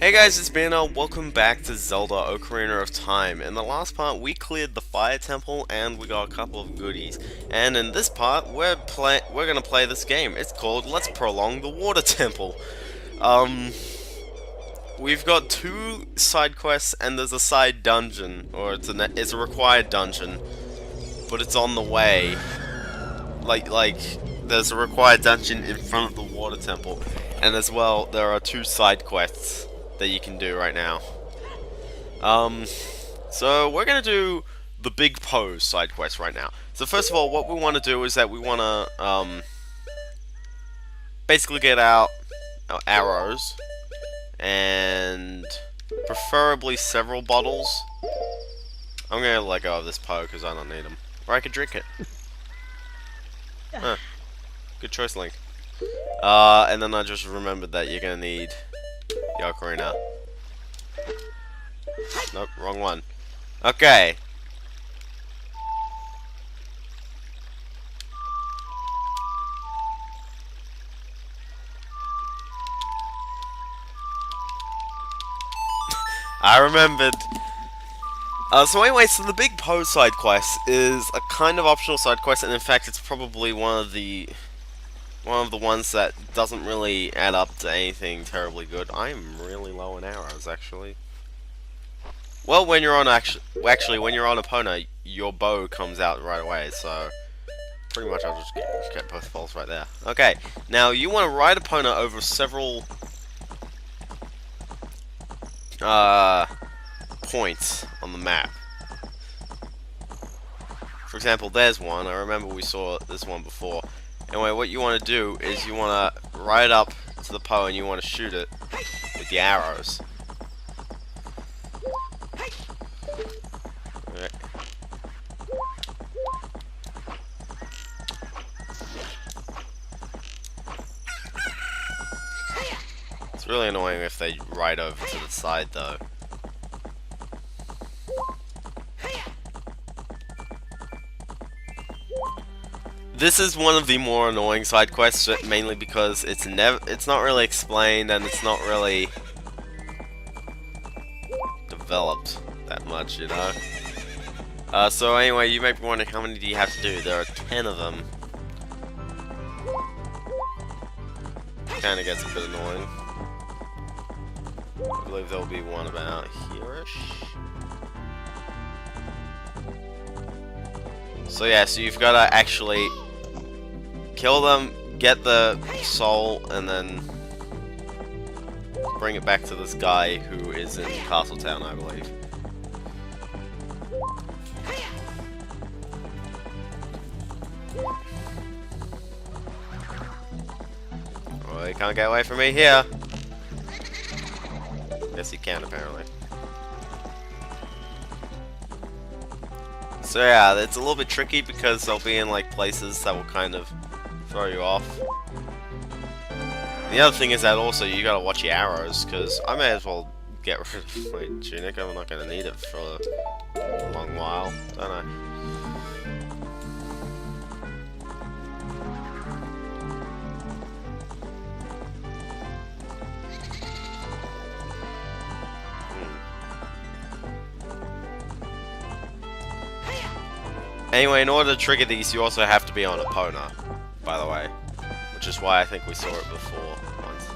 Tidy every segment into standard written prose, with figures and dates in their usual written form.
Hey guys, it's Banner. Welcome back to Zelda Ocarina of Time. In the last part, we cleared the Fire Temple and we got a couple of goodies. And in this part, we're gonna play this game. It's called Let's Prolong the Water Temple. Um, we've got two side quests and there's a side dungeon, or it's a required dungeon, but it's on the way. Like there's a required dungeon in front of the Water Temple, and as well there are two side quests that you can do right now. So we're gonna do the big pose side quest right now. So first of all, what we want to do is that we want to basically get out our arrows and preferably several bottles. I'm gonna let go of this Poe because I don't need them, or I could drink it. Huh. Good choice, Link. And then I just remembered that you're gonna need the Ocarina. Nope, wrong one. Okay. I remembered. So anyway, so the big pose side quest is a kind of optional side quest, and in fact, it's probably one of the ones that doesn't really add up to anything terribly good. I'm really low on arrows, actually. Well, when you're on actually when you're on Epona, your bow comes out right away, so pretty much I'll just get both balls right there. Okay, now you want to ride Epona over several points on the map. For example, there's one. I remember we saw this one before. Anyway, what you want to do is you want to ride up to the Poe and you want to shoot it with the arrows. Okay. It's really annoying if they ride over to the side, though. This is one of the more annoying side quests, mainly because it's not really explained and it's not really developed that much, you know. So anyway, you might be wondering how many do you have to do? There are 10 of them. Kind of gets a bit annoying. I believe there'll be one about here-ish. So yeah, so you've got to actually kill them, get the soul, and then bring it back to this guy who is in Castletown, I believe. Well, he can't get away from me here. Guess he can, apparently. So yeah, it's a little bit tricky because they'll be in like places that will kind of throw you off. The other thing is that also you gotta watch your arrows, because I may as well get rid of my tunic. I'm not gonna need it for a long while, don't I? Anyway, in order to trigger these, you also have to be on Epona, by the way. Which is why I think we saw it before once.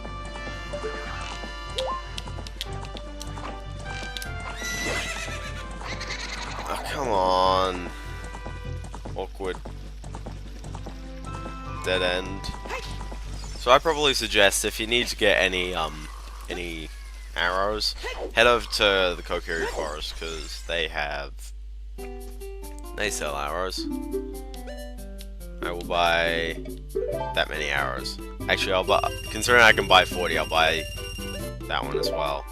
Oh, come on. Awkward. Dead end. So I probably suggest if you need to get any arrows, head over to the Kokiri Forest, because they sell arrows. I will buy that many arrows. Actually, I'll buy, considering I can buy 40, I'll buy that one as well.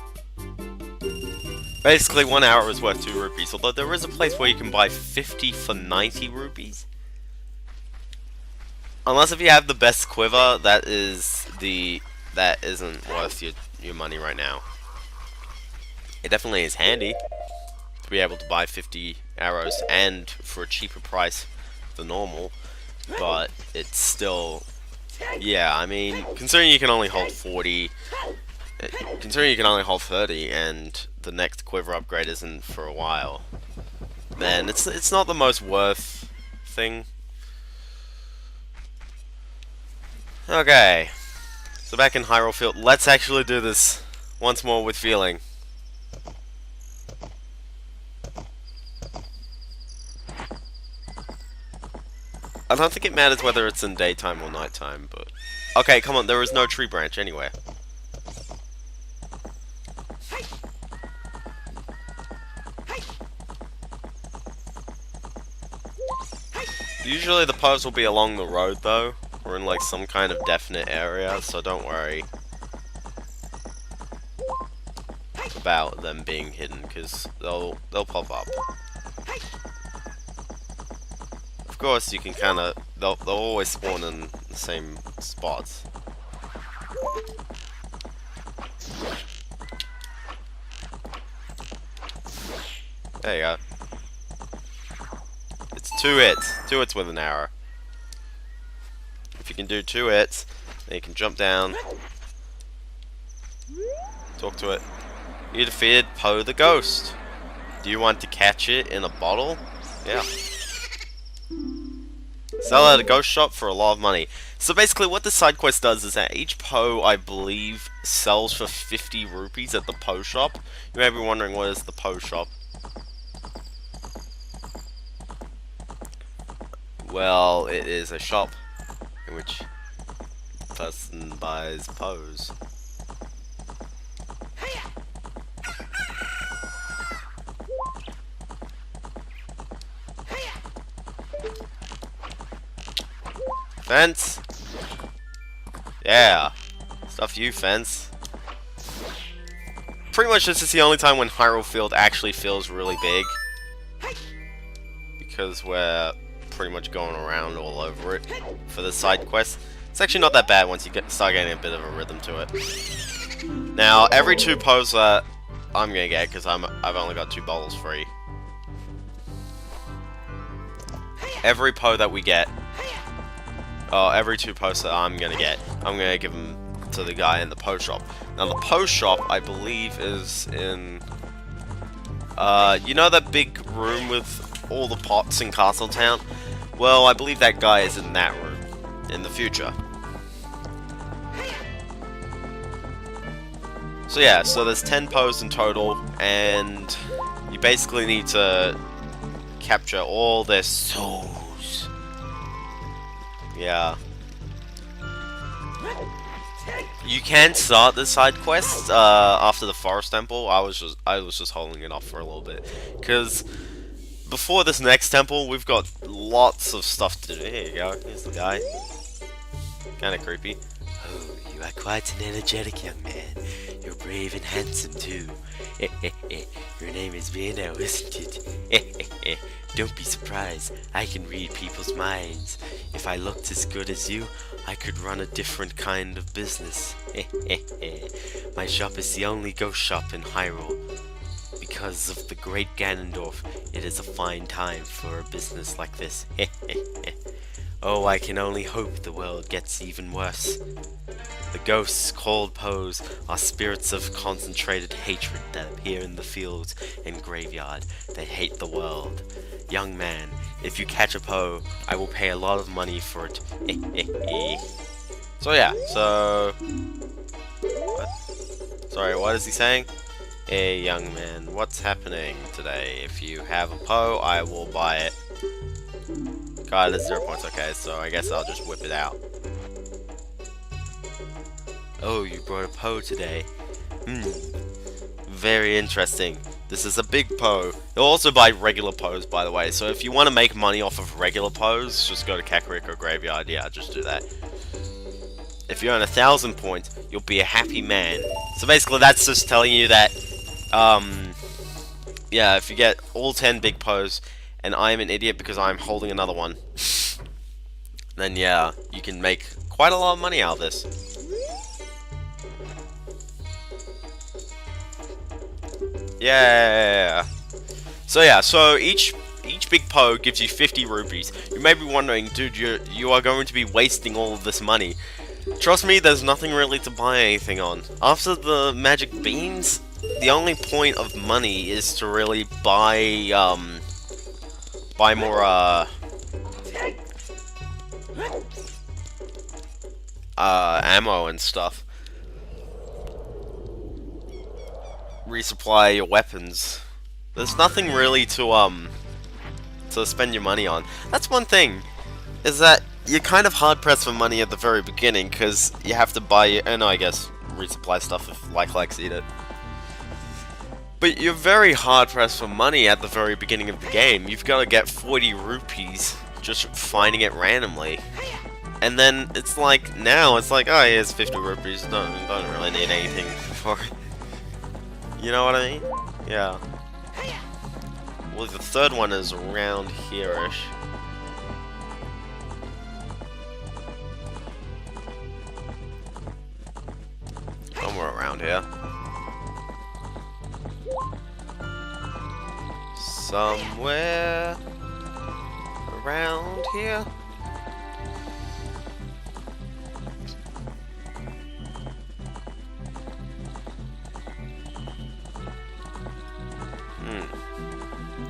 Basically, 1 arrow is worth 2 rupees, although there is a place where you can buy 50 for 90 rupees. Unless if you have the best quiver, that isn't worth your money right now. It definitely is handy to be able to buy 50 arrows and for a cheaper price than normal, but it's still, yeah, I mean, considering you can only hold 40, Considering you can only hold 30 and the next quiver upgrade isn't for a while, then it's not the most worth thing. Okay, so back in Hyrule Field, let's actually do this once more with feeling. I don't think it matters whether it's in daytime or nighttime, but... Okay, come on, there is no tree branch anywhere. Usually the poes will be along the road though, or in like some kind of definite area, so don't worry about them being hidden, because they'll pop up. Of course, you can kind of they'll always spawn in the same spots. There you go. It's 2 hits. 2 hits with an arrow. If you can do 2 hits, then you can jump down. Talk to it. You defeated Poe the Ghost. Do you want to catch it in a bottle? Yeah. Sell at a ghost shop for a lot of money. So basically what the side quest does is that each Poe, I believe, sells for 50 rupees at the Poe shop. You may be wondering, what is the Poe shop? Well, it is a shop in which the person buys Poes. Fence! Yeah! Stuff you, Fence. Pretty much this is the only time when Hyrule Field actually feels really big. Because we're pretty much going around all over it for the side quests. It's actually not that bad once you start getting a bit of a rhythm to it. Now, every 2 Poes that I'm gonna get, because I've only got 2 bottles free. Every Poe that we get, every 2 Poes that I'm gonna get, I'm gonna give them to the guy in the Poe shop. Now, the Poe shop, I believe, is in, you know that big room with all the pots in Castletown? Well, I believe that guy is in that room in the future. So yeah, so there's 10 Poes in total, and you basically need to capture all their souls. Yeah. You can start the side quest after the Forest Temple. I was just holding it off for a little bit, because before this next temple, we've got lots of stuff to do. Here you go. Here's the guy. Kinda creepy. Oh, you are quite an energetic young man. You're brave and handsome too. Your name is Vienna, isn't it? Don't be surprised. I can read people's minds. If I looked as good as you, I could run a different kind of business. My shop is the only ghost shop in Hyrule. Because of the great Ganondorf, it is a fine time for a business like this. Oh, I can only hope the world gets even worse. The ghosts called Poes are spirits of concentrated hatred that appear in the fields and graveyard. They hate the world. Young man, if you catch a Poe, I will pay a lot of money for it. So yeah, so... What? Sorry, what is he saying? Hey, young man, what's happening today? If you have a Poe, I will buy it. God, it's 0 points, okay, so I guess I'll just whip it out. Oh, you brought a Poe today. Very interesting. This is a big Poe. They'll also buy regular Poes, by the way, so if you want to make money off of regular Poes, just go to Kakariko Graveyard. Yeah, just do that. If you earn 1,000 points, you'll be a happy man. So basically, that's just telling you that, yeah, if you get all 10 big Poes, and I'm an idiot because I'm holding another one, then yeah, you can make quite a lot of money out of this. Yeah. So yeah, so each big Poe gives you 50 rupees. You may be wondering, dude, you are going to be wasting all of this money. Trust me, there's nothing really to buy anything on. After the magic beans, the only point of money is to really buy more, ammo and stuff. Resupply your weapons. There's nothing really to spend your money on. That's one thing, is that you're kind of hard pressed for money at the very beginning, because you have to buy, and I guess resupply stuff if like eat it. But you're very hard pressed for money at the very beginning of the game. You've got to get 40 rupees just finding it randomly. And then it's like, now it's like, oh, here's 50 rupees, don't really need anything for it. You know what I mean? Yeah. Well, the third one is around here-ish. Somewhere around here. Somewhere around here.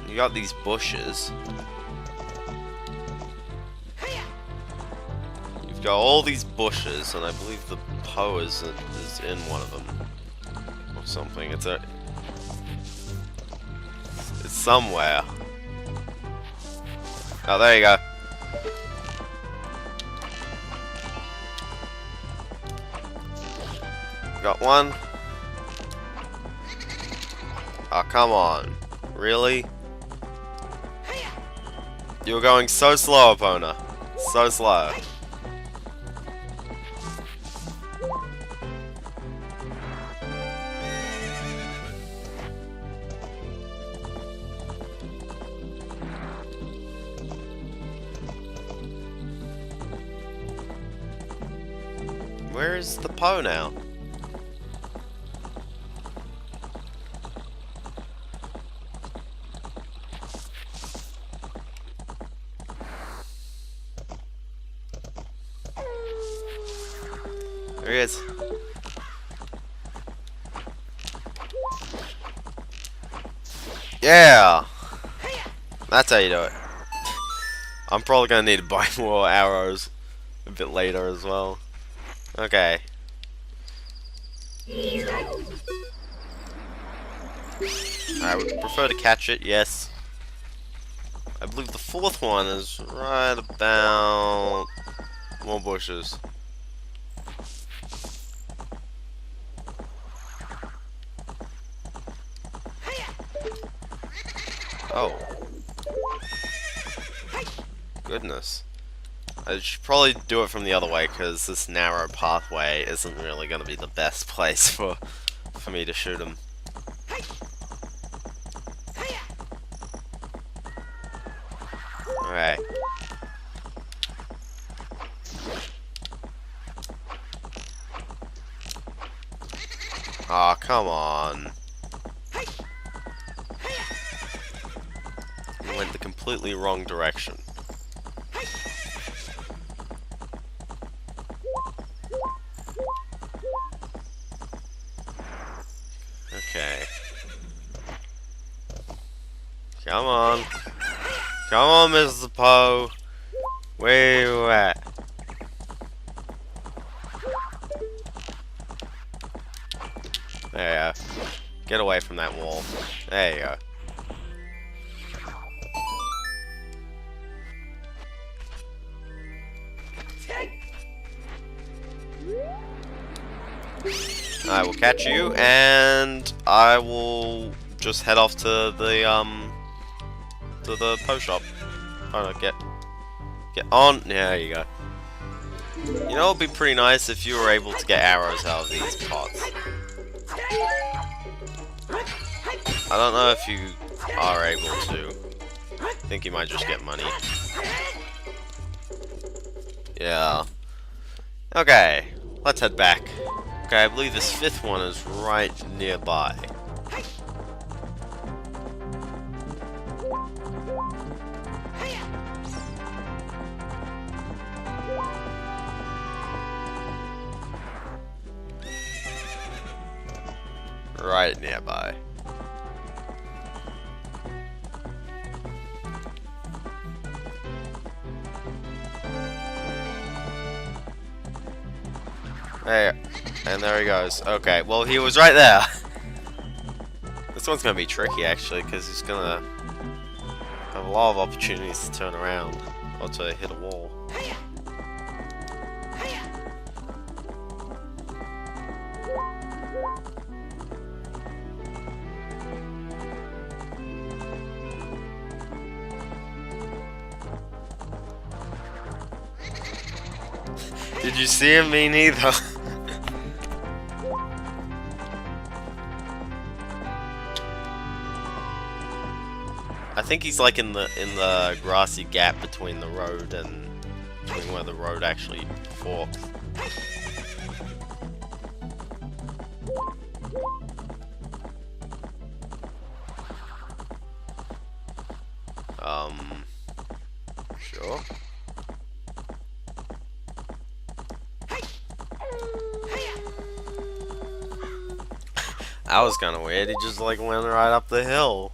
You got these bushes. You've got all these bushes, and I believe the poes is in one of them. Or something. It's somewhere. Oh, there you go. Got one. Oh, come on. Really? You're going so slow, Epona. So slow. Where is the Poe now? There he is. Yeah! That's how you do it. I'm probably gonna need to buy more arrows a bit later as well. Okay. I would prefer to catch it, yes. I believe the fourth one is right about more bushes. Oh. Goodness. I should probably do it from the other way, because this narrow pathway isn't really going to be the best place for me to shoot him. Alright. Aw, come on. We went the completely wrong direction. Okay. Come on. Come on, Mr. Poe. Where you at? There you go. Get away from that wall. There you go. I will catch you, and I will just head off to the Poe shop. Oh no, get on. Yeah, there you go. You know, it'd be pretty nice if you were able to get arrows out of these pots. I don't know if you are able to. I think you might just get money. Yeah. Okay, let's head back. Okay, I believe this fifth one is right nearby. right nearby. Hey, and there he goes. Okay, well he was right there. This one's gonna be tricky actually, because he's gonna have a lot of opportunities to turn around or to hit a wall. Did you see him? Me neither. I think he's like in the grassy gap between the road and between where the road actually forks. Sure. That was kind of weird. He just like went right up the hill.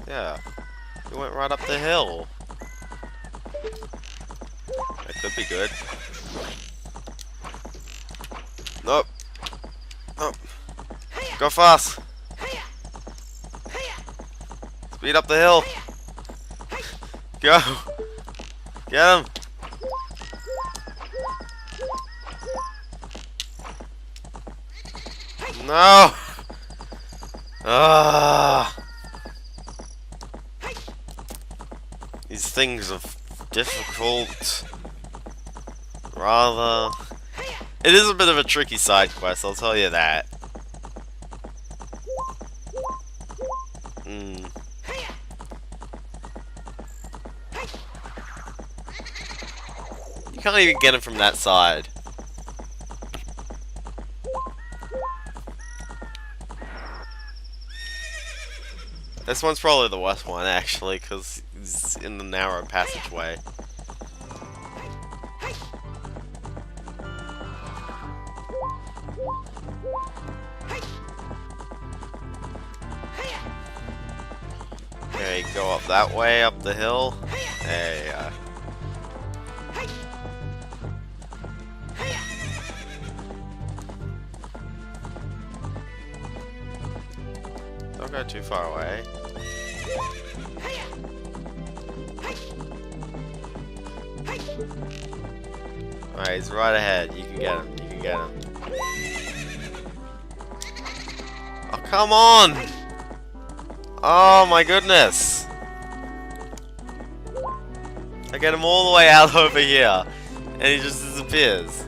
Yeah, he went right up the hill. That could be good. Nope. Nope. Go fast. Speed up the hill. Go. Get him. No. Ah. These things are difficult. Rather. It is a bit of a tricky side quest, I'll tell you that. You can't even get him from that side. This one's probably the worst one, actually, because it's in the narrow passageway. Okay, go up that way, up the hill. There you are. Don't go too far away. Alright, he's right ahead. You can get him. You can get him. Oh, come on! Oh my goodness! I get him all the way out over here, and he just disappears.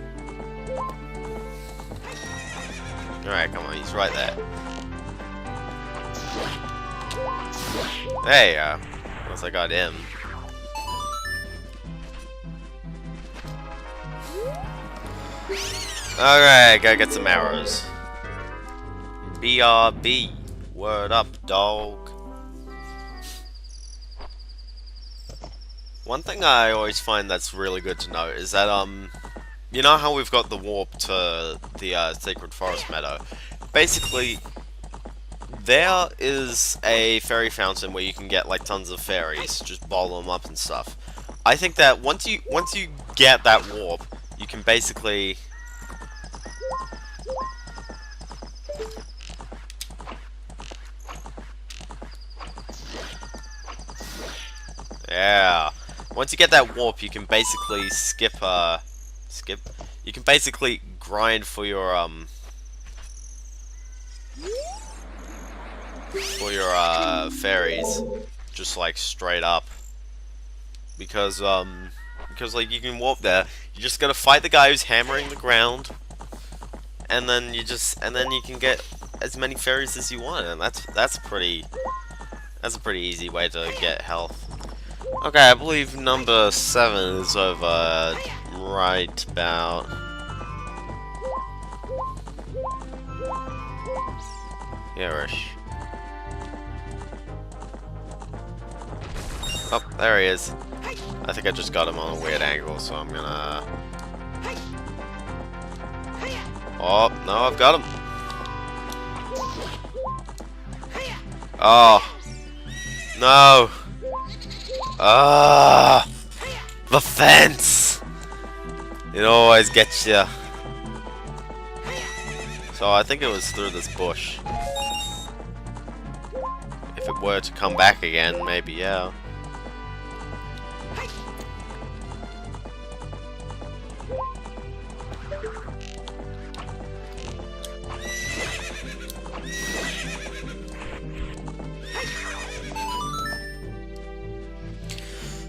Alright, come on, he's right there. There you go. Once I got him. Alright, gotta get some arrows. BRB. Word up, dog. One thing I always find that's really good to know is that, you know how we've got the warp to the Sacred Forest Meadow? Basically, there is a fairy fountain where you can get like tons of fairies, just bottle them up and stuff. I think that once you get that warp, you can basically yeah. Once you get that warp, you can basically you can basically grind for your fairies, just like straight up, because like you can warp there. You just gotta fight the guy who's hammering the ground, and then you can get as many fairies as you want, and that's a pretty easy way to get health. Okay, I believe number 7 is over right about. Here-ish. Oh, there he is. I think I just got him on a weird angle, so I'm gonna... Oh, no, I've got him. Oh. No. Ah. The fence. It always gets you. So I think it was through this bush. If it were to come back again, maybe, yeah.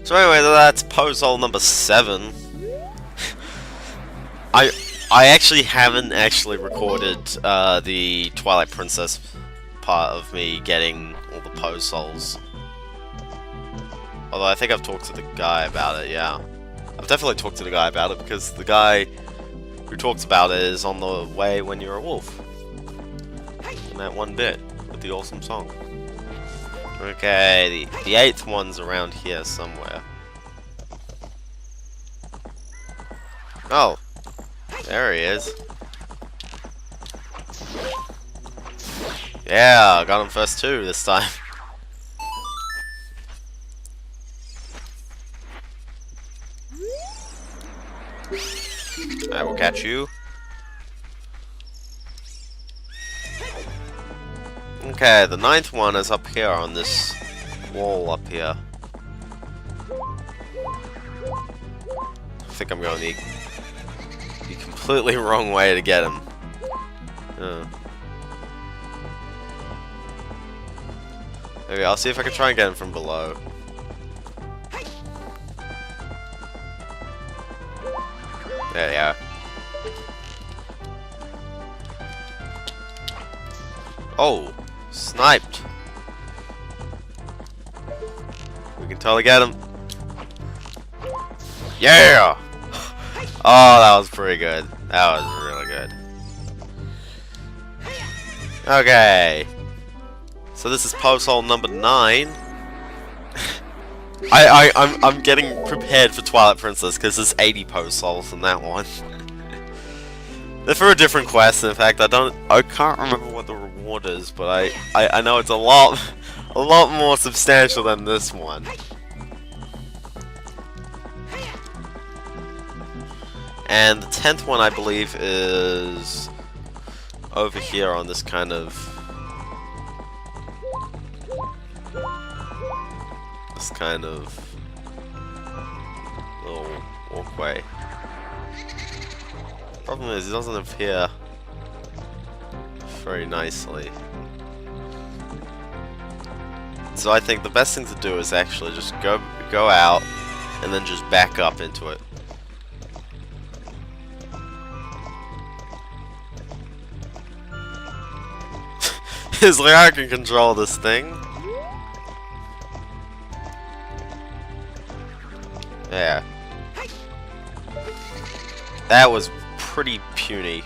So anyway, that's pose hole number 7. I actually haven't recorded the Twilight Princess part of me getting all the pose holes. Although I think I've talked to the guy about it, yeah. I've definitely talked to the guy about it because the guy who talks about it is on the way when you're a wolf. In that one bit with the awesome song. Okay, the 8th one's around here somewhere. Oh, there he is. Yeah, got him first too this time. I will catch you. Okay, the 9th one is up here on this wall up here. I think I'm going the completely wrong way to get him. Maybe I'll see if I can try and get him from below. There you are. Oh, sniped. We can totally get him. Yeah! Oh, that was pretty good. That was really good. Okay. So this is post hole number 9. I'm getting prepared for Twilight Princess because there's 80 post holes in that one. They're for a different quest. In fact, I can't remember what the reward is, but I know it's a lot more substantial than this one. And the 10th one, I believe, is over here on this kind of little walkway. Problem is, it doesn't appear very nicely. So I think the best thing to do is actually just go out and then just back up into it. It's like I can control this thing. Yeah. That was pretty puny.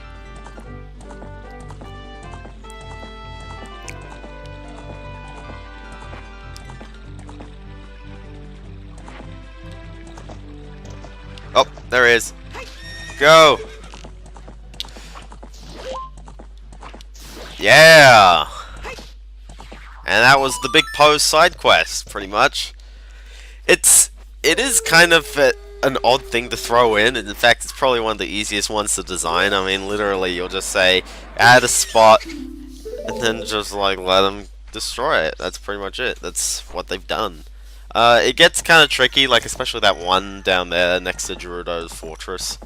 Oh, there he is. Go! Yeah! And that was the big pose side quest, pretty much. It is kind of an odd thing to throw in, and in fact it's probably one of the easiest ones to design. I mean, literally, you'll just say, add a spot, and then just like let them destroy it. That's pretty much it. That's what they've done. It gets kind of tricky, like especially that one down there next to Gerudo's fortress.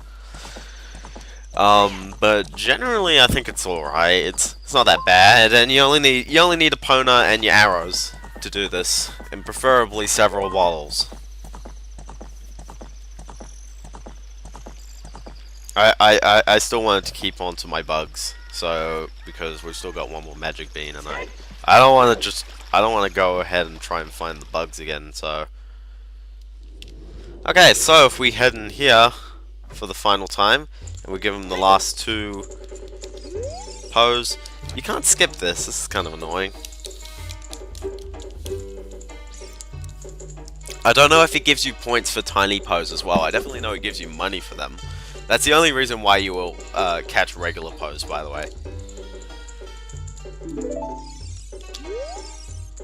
But generally I think it's alright. It's not that bad, and you only need Epona and your arrows to do this, and preferably several bottles. I still wanted to keep on to my bugs, so because we've still got one more magic bean, and I don't want to go ahead and try and find the bugs again. So okay, so if we head in here for the final time, and we give him the last 2 pose, You can't skip this. This is kind of annoying. I don't know if it gives you points for tiny pose as well. I definitely know it gives you money for them. That's the only reason why you will catch regular pose, by the way.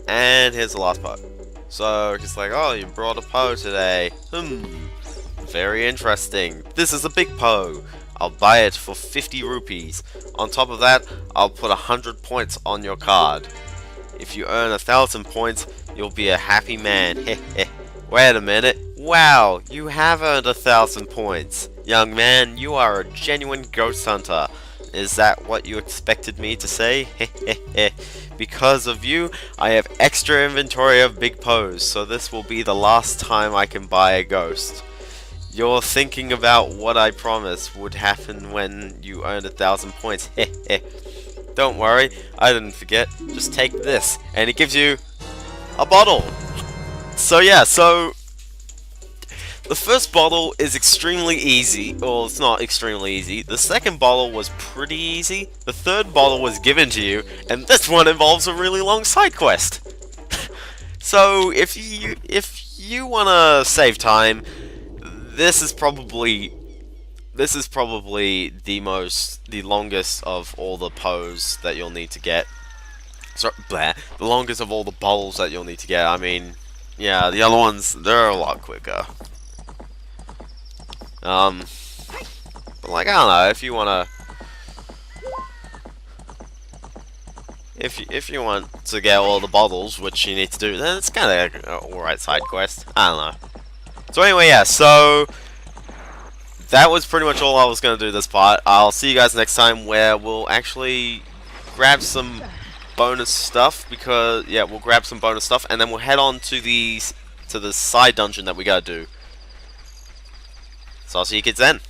And here's the last part. So he's like, oh, you brought a Poe today. Very interesting. This is a big Poe. I'll buy it for 50 rupees. On top of that, I'll put 100 points on your card. If you earn 1,000 points, you'll be a happy man. Wait a minute. Wow, you have earned 1,000 points. Young man, you are a genuine ghost hunter. Is that what you expected me to say? Because of you, I have extra inventory of big Poes, so this will be the last time I can buy a ghost. You're thinking about what I promised would happen when you earned 1,000 points. Don't worry, I didn't forget. Just take this, and it gives you a bottle. So yeah, the first bottle is extremely easy. Well, it's not extremely easy. The second bottle was pretty easy. The third bottle was given to you, and this one involves a really long side quest. So if you wanna save time, this is probably the longest of all the Poes that you'll need to get. Sorry, the longest of all the bottles that you'll need to get. I mean, yeah, the other ones, they're a lot quicker. But like, I don't know, if you wanna, if you want to get all the bottles, which you need to do, then it's kind of like an alright side quest. I don't know. So anyway, yeah, so that was pretty much all I was gonna do this part. I'll see you guys next time, where we'll actually grab some bonus stuff, because yeah, we'll grab some bonus stuff, and then we'll head on to the side dungeon that we gotta do. So I'll see you kids then.